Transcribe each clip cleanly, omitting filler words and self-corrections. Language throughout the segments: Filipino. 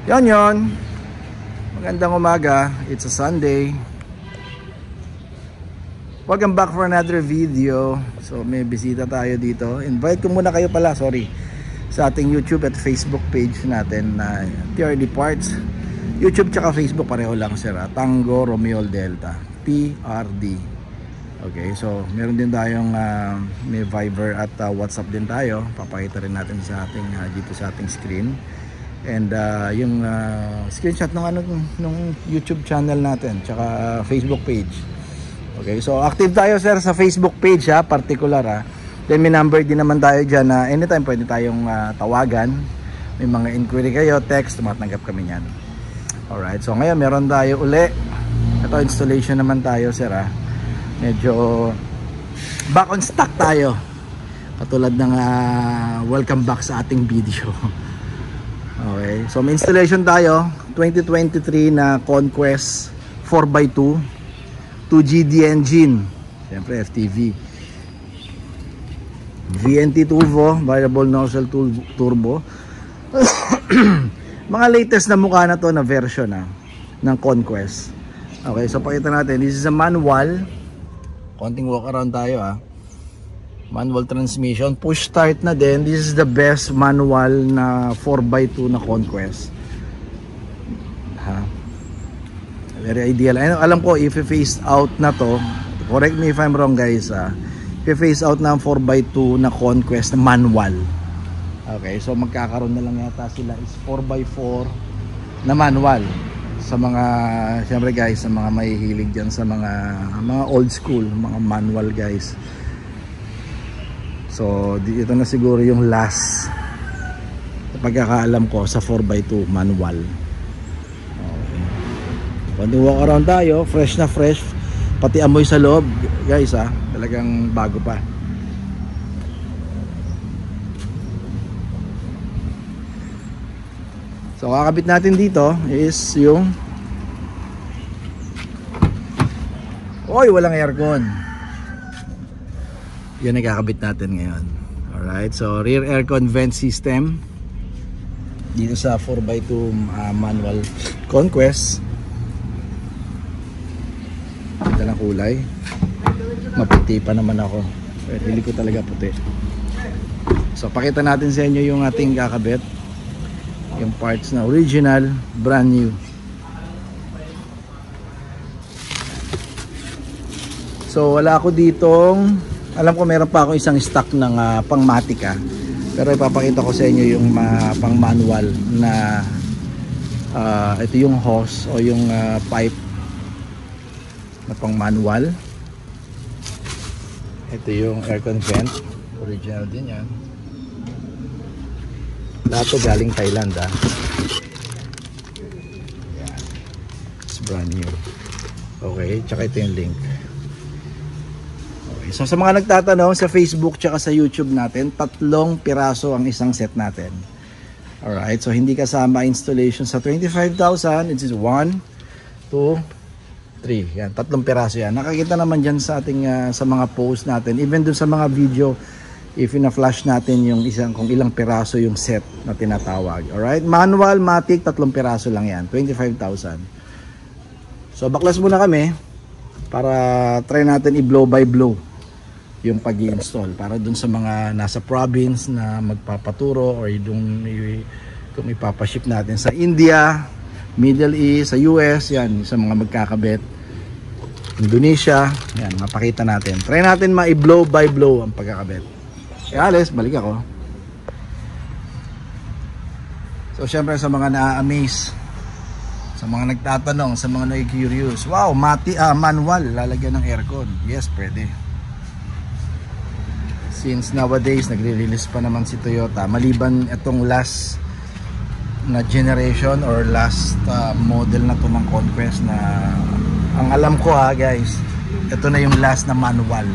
Yon. Magandang umaga. It's a Sunday. Welcome back for another video. So may bisita tayo dito. Invite ko muna kayo pala, sorry, sa ating YouTube at Facebook page natin na TRD Parts. YouTube tsaka Facebook pareho lang, sir. Tango Romeo Delta, TRD. Okay, so meron din tayong may Viber at WhatsApp din tayo. Papakita rin natin sa ating dito sa ating screen. And yung screenshot nung YouTube channel natin tsaka Facebook page. Okay, so active tayo, sir, sa Facebook page particular Then may number din naman tayo dyan na anytime pwede tayong tawagan. May mga inquiry kayo, text, tumatanggap kami niyan. Alright, so ngayon meron tayo uli. Ito installation naman tayo, sir. Medyo back on stock tayo. Katulad ng welcome back sa ating video. Okay, so may installation tayo 2023 na Conquest 4x2 2GD engine, siyempre FTV, VNT turbo, variable nozzle turbo. Mga latest na mukha na to na version ng Conquest. Okay, so pakita natin, this is a manual. Konting walk around tayo manual transmission, push start na din. This is the best manual na 4x2 na Conquest. Very ideal. Alam ko if i-phase out na to, correct me if I'm wrong, guys, if i-phase out na 4x2 na Conquest na manual. Okay, so magkakaroon na lang yata sila is 4x4 na manual. Sa mga, syempre guys, sa mga mahihilig dyan sa mga old school, mga manual, guys. So dito na siguro yung last pagkakaalam ko sa 4x2 manual. Okay. Pwede walk around tayo, fresh na fresh, pati amoy sa loob, guys, talagang bago pa. So kakabit natin dito is yung walang aircon. Yan ang kakabit natin ngayon. Alright, so rear aircon vent system dito sa 4x2 manual Conquest. Ganda ng kulay. Maputi pa naman ako. Pero hindi ko talaga puti. So pakita natin sa inyo yung ating kakabit. Yung parts na original, brand new. So wala ako ditong, alam ko meron pa ako isang stock ng pang matic pero ipapakita ko sa inyo yung pang manual na ito yung hose o yung pipe na pang manual. Ito yung aircon vent, original din yan. Lahat to galing Thailand Yan. It's brand new. Okay, tsaka ito yung link. So sa mga nagtatanong sa Facebook tsaka sa YouTube natin, 3 piraso ang isang set natin. Alright, so hindi kasama installation sa 25,000. It is 1, 2, 3. Yan, 3 piraso yan. Nakakita naman dyan sa ating sa mga post natin. Even dun sa mga video, if ina-flash natin yung isang kung ilang piraso yung set na tinatawag. Alright, manual, matic, 3 piraso lang yan. 25,000. So baklas muna kami para try natin i-blow by blow yung pag-i-install para dun sa mga nasa province na magpapaturo or kung ipapaship natin sa India, Middle East, sa US, yan, sa mga magkakabit, Indonesia, yan, mapakita natin. Try natin ma-blow by blow ang pagkakabit. Alex, balik ako. So syempre sa mga na-amaze, sa mga nagtatanong, sa mga na-curious, wow, manual, lalagyan ng aircon. Yes, pwede. Since nowadays nagre-release pa naman si Toyota, maliban itong last na generation or last model na to ng Conquest na ang alam ko guys, ito na yung last na manual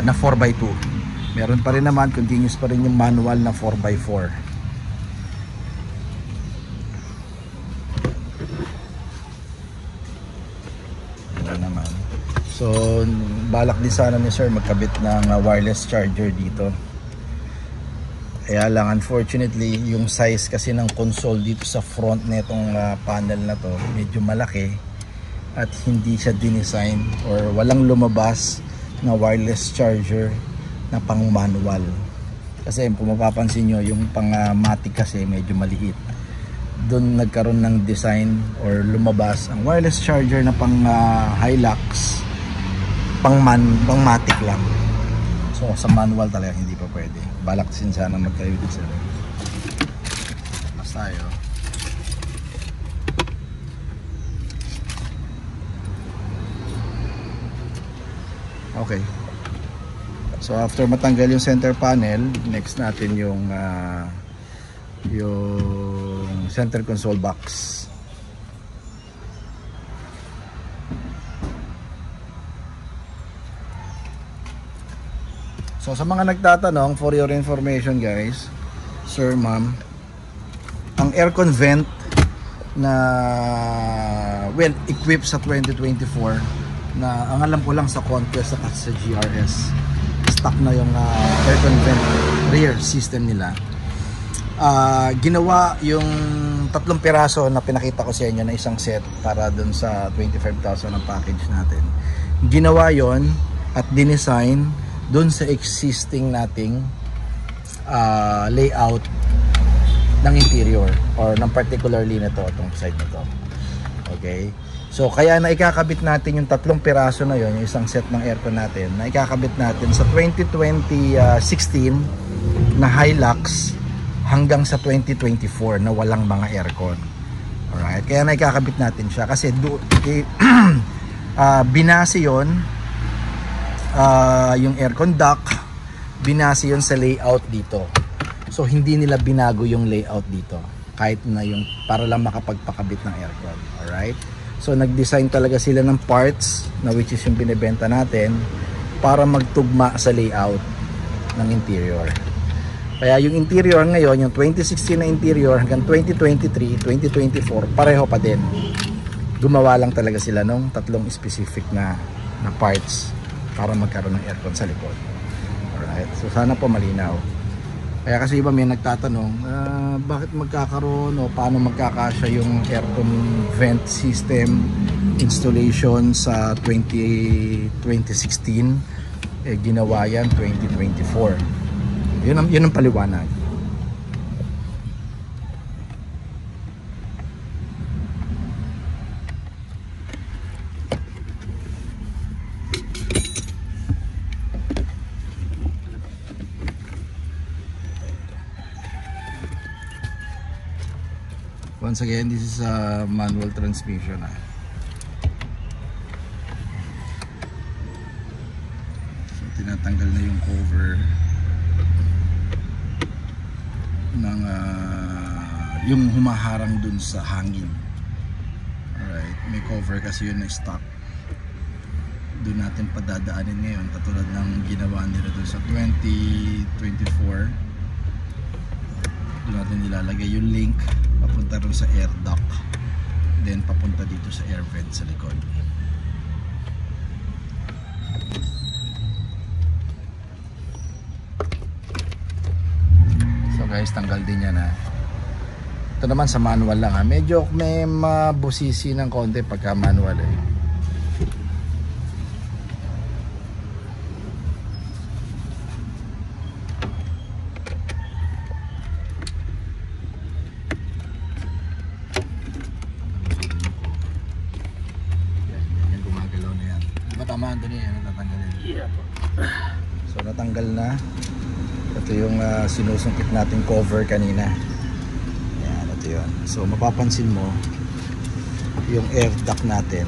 na 4x2. Meron pa rin naman, continuous pa rin yung manual na 4x4. Ito naman. So balak din sana ni sir magkabit ng wireless charger dito. Kaya lang unfortunately yung size kasi ng console dito sa front netong panel na to medyo malaki at hindi siya dinesign or walang lumabas na wireless charger na pang manual. Kasi kung mapapansin nyo yung pang matic kasi medyo maliit. Doon nagkaroon ng design or lumabas ang wireless charger na pang Hilux pang matic lang. So sa manual talaga hindi pa pwede. Balak sin sana magkayo din sila. Mas tayo. Okay. So after matanggal yung center panel, next natin yung center console box. So sa mga nagtatanong, for your information guys, sir, ma'am, ang aircon vent na well equipped sa 2024 na ang alam ko lang sa Conquest at sa GRS, stock na yung aircon vent rear system nila. Ginawa yung 3 piraso na pinakita ko sa inyo na isang set para dun sa 25,000 ang package natin. Ginawa yon at dinesign dun sa existing nating layout ng interior or ng particularly na to, itong side na to. Okay, so kaya na ikakabit natin yung 3 piraso na yon, yung isang set ng aircon natin na ikakabit natin sa 2016 na Hilux hanggang sa 2024 na walang mga aircon. Alright, kaya na ikakabit natin siya kasi binase yon yung aircon duct, binase yon sa layout dito. So hindi nila binago yung layout dito kahit na yung para lang makapagpakabit ng aircon. Alright, so nag-design talaga sila ng parts na which is yung binibenta natin para magtugma sa layout ng interior. Kaya yung interior ngayon, yung 2016 na interior hanggang 2023, 2024 pareho pa din. Gumawa lang talaga sila ng 3 specific na parts para magkaroon ng aircon sa likod. Alright, so sana po malinaw. Kaya kasi iba may nagtatanong, bakit magkakaroon o paano magkakasya yung aircon vent system installation sa 2016, ginawa yan 2024. Yun ang paliwanag. Once again, this is a manual transmission. So tinatanggal na yung cover ng yung humaharang dun sa hangin. Alright, may cover kasi yun na stock. Doon natin padadaanin ngayon katulad ng ginawa nila dun sa 2024. Doon natin nilalagay yung link papunta rin sa air duct, then papunta dito sa air vent sa likod. So guys, tanggal din yan ito naman sa manual lang medyo may mabusisi ng konti pagka manual tamaan doon yan, natanggalin. Yeah. So natanggal na. Ito yung sinusungkit natin cover kanina. Yan, ito yun. So mapapansin mo yung air duct natin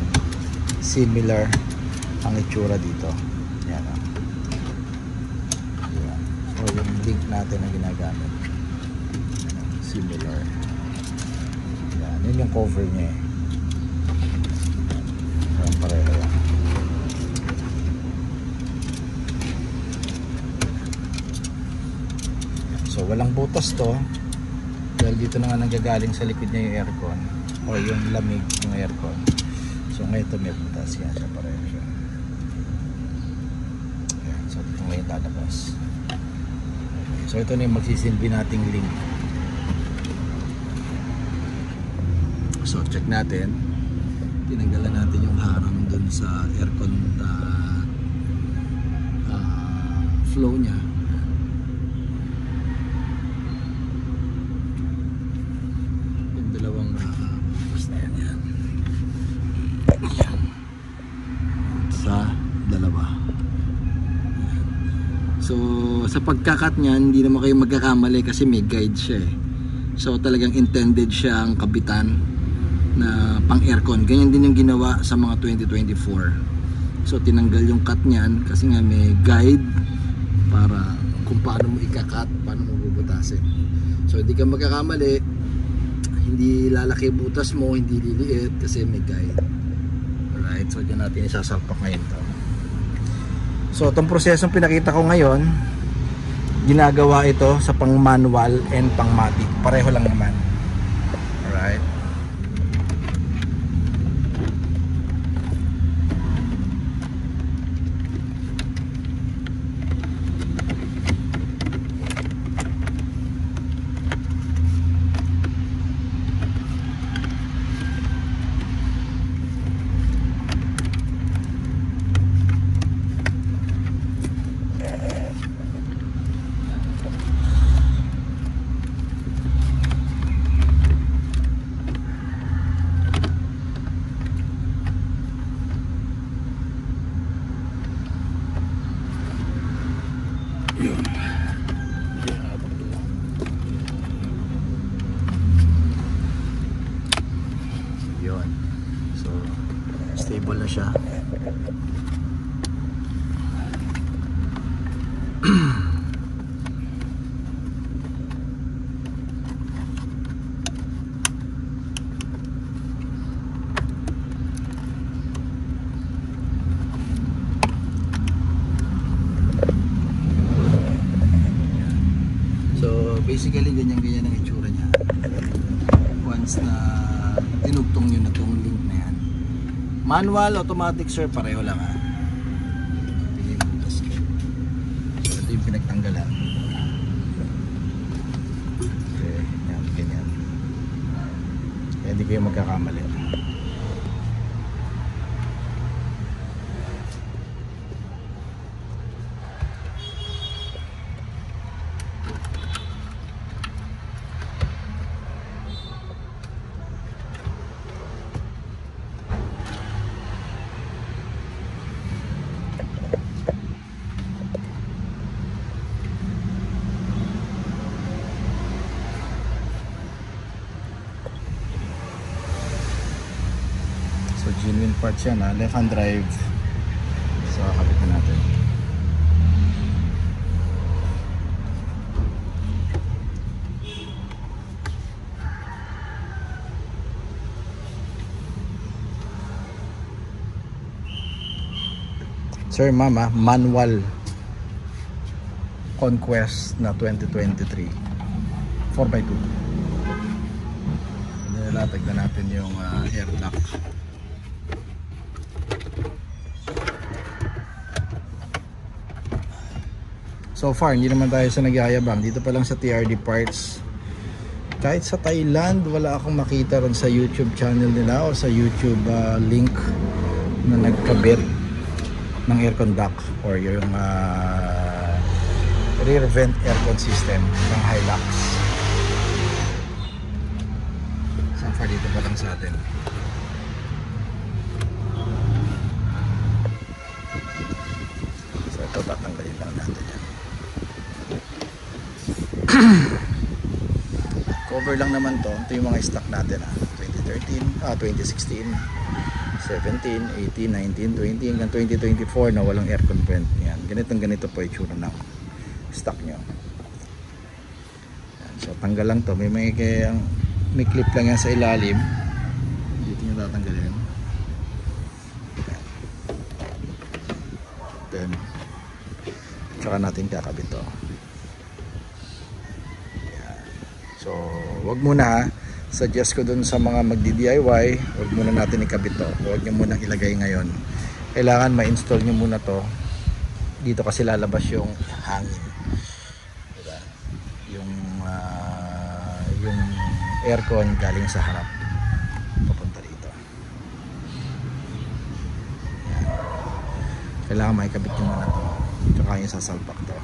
similar ang itsura dito. Yan. Yan. So yung link natin na ginagamit similar. Yan, yun yung cover niya yan, pareho yan. So walang butas to dahil dito na nga nanggagaling sa likod niya yung aircon o yung lamig ng aircon. So ngayon ito may butas yan siya, pareho siya. Ayan, so dito ngayon lalabas. Okay, so So ito na yung magsisilbi nating link. So check natin. Tinanggalan natin yung harang dun sa aircon flow nya. Yung dalawang basta yan. Sa dalawa. So sa pagkakat niyan, hindi naman kayo magkakamali kasi may guide siya eh. So talagang intended siyang kabitan na pang aircon. Ganyan din yung ginawa sa mga 2024. So tinanggal yung cut niyan kasi nga may guide para kung paano mo ika-cut, paano mo bubutasin. So hindi ka magkakamali, hindi lalaki butas mo, hindi liliit kasi may guide. Alright, so dyan natin isasalpak ngayon to. So itong prosesong pinakita ko ngayon, ginagawa ito sa pang manual and pang matic. Pareho lang naman. Alright. Yun. So stable na siya. So basically ganyan-ganyan ang itsura niya once na tinugtong nyo na tong link na yan. Manual, automatic sir, pareho lang ha. So ito yung pinagtanggalan. Okay, yan, ganyan. Kaya hindi kayo magkakamali. So genuine parts yan ha, left hand drive. So kapitan natin. Sir mama, manual Conquest na 2023 4x2. Nilatag na natin yung air duct. So far, hindi naman tayo sa nagyayabang. Dito pa lang sa TRD Parts. Kahit sa Thailand, wala akong makita ron sa YouTube channel nila o sa YouTube link na nagkabit ng aircon duct or yung rear vent aircon system ng Hilux. So far, dito pa lang sa atin. So ito, tatanggalin lang natin yan. Cover lang naman to. Ito yung mga stock natin 2013, 2016, 17, 18, 19, 20 hanggang 2024 na walang aircon vent. Yan, ganito po itsura ng stock nyo. Yan, so tanggal lang to. May clip lang yan sa ilalim. Dito nyo tatanggalin. Yan. Then tsaka natin kakabit to. So, wag muna suggest ko dun sa mga magdi-DIY, wag muna natin ikabit to. Wag nyo muna ilagay ngayon. Kailangan ma-install nyo muna to. Dito kasi lalabas yung hangin. Diba? yung aircon galing sa harap papunta dito. Yan. Kailangan maikabit yung ano to, tsaka yung sasalpak to.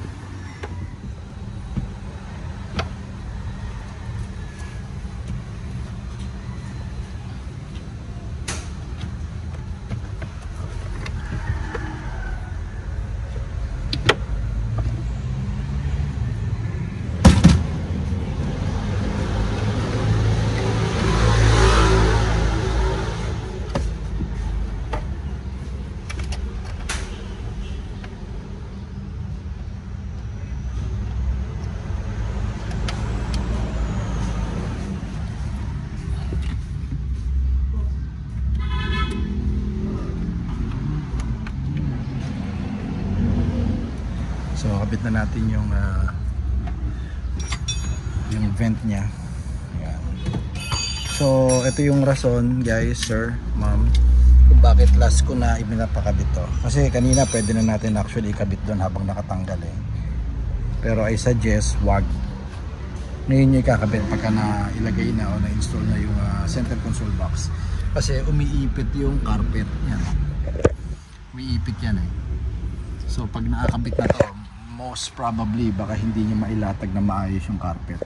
So kabit na natin yung vent niya. Ayan. So ito yung rason guys, sir, ma'am, kung bakit last ko na ipinapakabit to. Kasi kanina pwede na natin actually ikabit doon habang nakatanggal eh. Pero I suggest wag. Ngayon nyo ikakabit pagka na ilagay na o na-install na yung center console box. Kasi umiipit yung carpet. Yan. Umiipit yan eh. So pag nakakabit na to, most probably baka hindi nyo mailatag na maayos yung carpet.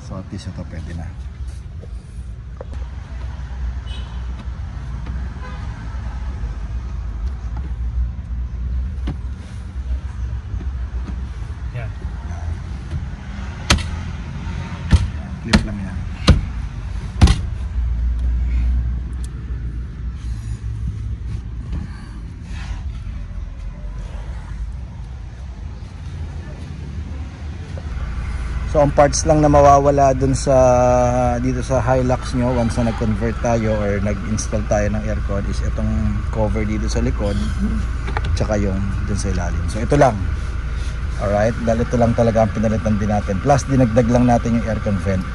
So at least ito pwede na. Yan. Clip lang yan. So ang parts lang na mawawala dun sa dito sa Hilux nyo once na nag-convert tayo or nag-install tayo ng aircon is itong cover dito sa likod tsaka yung dun sa ilalim. So ito lang. Alright, dahil ito lang talaga ang pinalitan din natin. Plus dinagdag lang natin yung aircon vent.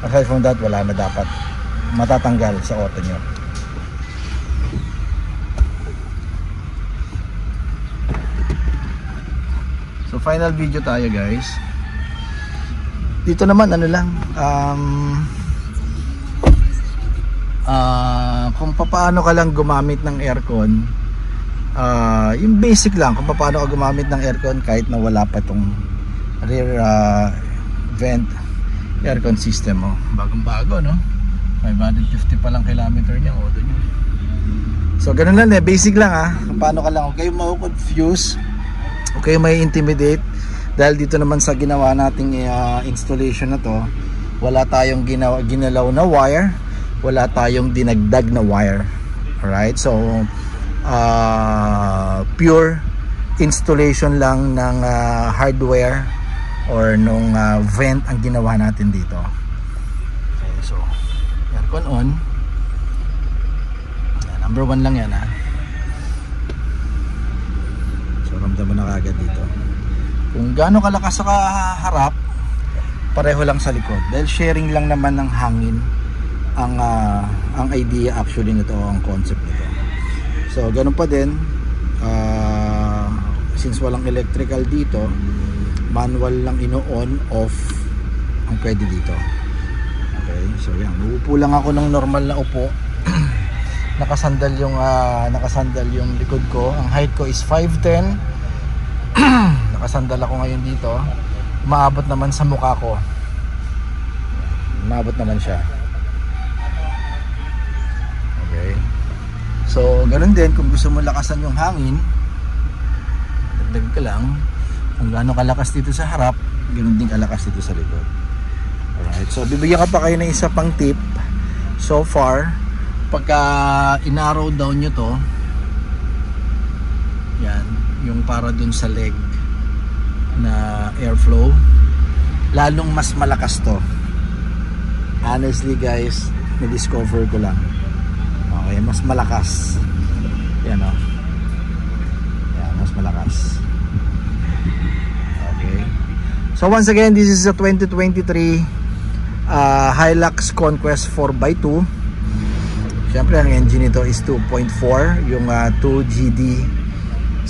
Aside from that, wala na dapat matatanggal sa auto nyo. So final video tayo guys. Dito naman ano lang kung paano ka lang gumamit ng aircon, yung basic lang kung paano ka gumamit ng aircon kahit na wala pa itong rear vent aircon system mo. Bagong bago no, 550 pa lang kilometer niya auto niya. So ganun lang eh, basic lang kung paano ka lang, huwag kayong ma-confuse, huwag kayong may intimidate. Dahil dito naman sa ginawa nating installation na to, wala tayong ginalaw na wire, wala tayong dinagdag na wire. Alright, so pure installation lang ng hardware or nung vent ang ginawa natin dito. Okay, so aircon on. Number 1 lang yan So ramdam mo na kagad dito kung gaano kalakas sa harap, pareho lang sa likod dahil sharing lang naman ng hangin ang idea actually nito, ang concept nito. So ganun pa din, since walang electrical dito, manual lang ino-on off ang pwede dito. Okay, so yan, uupo lang ako ng normal na upo. nakasandal yung likod ko. Ang height ko is 5'10". Nakasandal ako ngayon dito. Maabot naman sa mukha ko. Maabot naman siya. Okay. So, ganun din kung gusto mo lakasan yung hangin, dagdag ka lang. Kung gaano kalakas dito sa harap, ganun din kalakas dito sa likod. Alright. So, bibigyan ka pa kayo ng isa pang tip. So far, pagka in-arrow down nyo to, yan, yung para dun sa leg na airflow, lalong mas malakas to. Honestly guys, na-discover ko lang. Okay, mas malakas. Yan o. Yan, mas malakas. Okay. So once again, this is a 2023 Hilux Conquest 4x2. Siyempre ang engine nito is 2.4, yung 2GD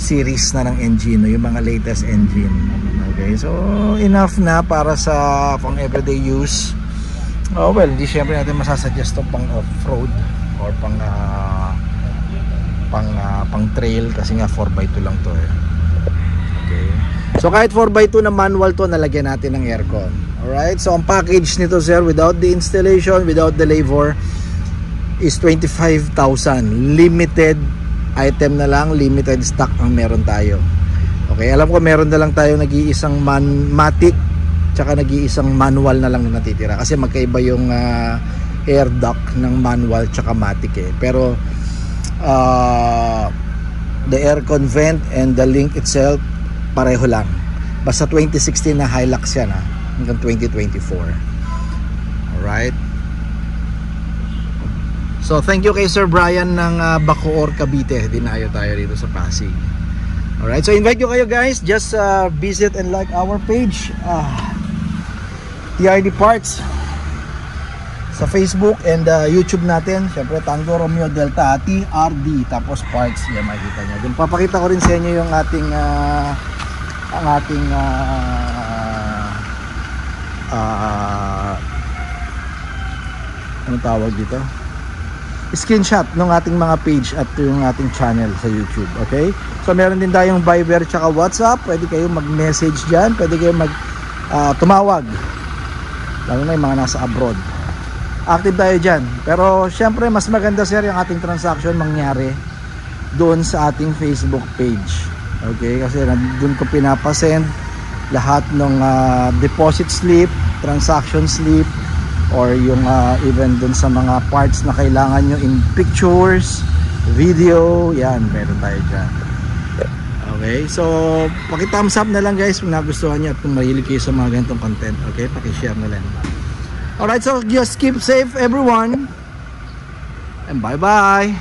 series na ng engine, yung mga latest engine. Okay, so enough na para sa pang everyday use. Oh well, hindi syempre natin masasuggest to pang off-road or pang trail kasi nga 4x2 lang to eh. Okay. So kahit 4x2 na manual to, nalagyan natin ng aircon. Alright, so ang package nito sir, without the installation, without the labor, is 25,000. Limited item na lang, limited stock ang meron tayo. Okay, alam ko meron na lang tayo nag-iisang matic tsaka nag-iisang manual na lang na natitira kasi magkaiba yung air duct ng manual tsaka matic eh. Pero the aircon vent and the link itself pareho lang. Basta 2016 na Hilux yan hanggang 2024. Alright. So thank you kay Sir Brian ng Bacoor, Cavite. Dinayo tayo dito sa Pasig. Alright, so invite you kayo guys. Just visit and like our page, TRD Parts, sa Facebook and YouTube natin. Syempre Tango Romeo Delta TRD tapos Parts. Yan makikita nyo. Then papakita ko rin sa inyo yung ating anong tawag dito? Screenshot ng ating mga page at yung ating channel sa YouTube. Okay? So meron din tayong Viber tsaka WhatsApp. Pwede kayong mag-message dyan. Pwede kayong tumawag. Lalo na yung mga nasa abroad. Active tayo dyan. Pero syempre mas maganda sir yung ating transaction mangyari doon sa ating Facebook page. Okay? Kasi doon ko pinapasend lahat ng deposit slip, transaction slip, or yung even dun sa mga parts na kailangan nyo in pictures, video, yan, meron tayo dyan. Okay, so paki-thumbs up na lang guys kung nagustuhan nyo at kung mahilig kayo sa mga ganitong content. Okay, paki-share na lang. Alright, so just keep safe everyone and bye bye.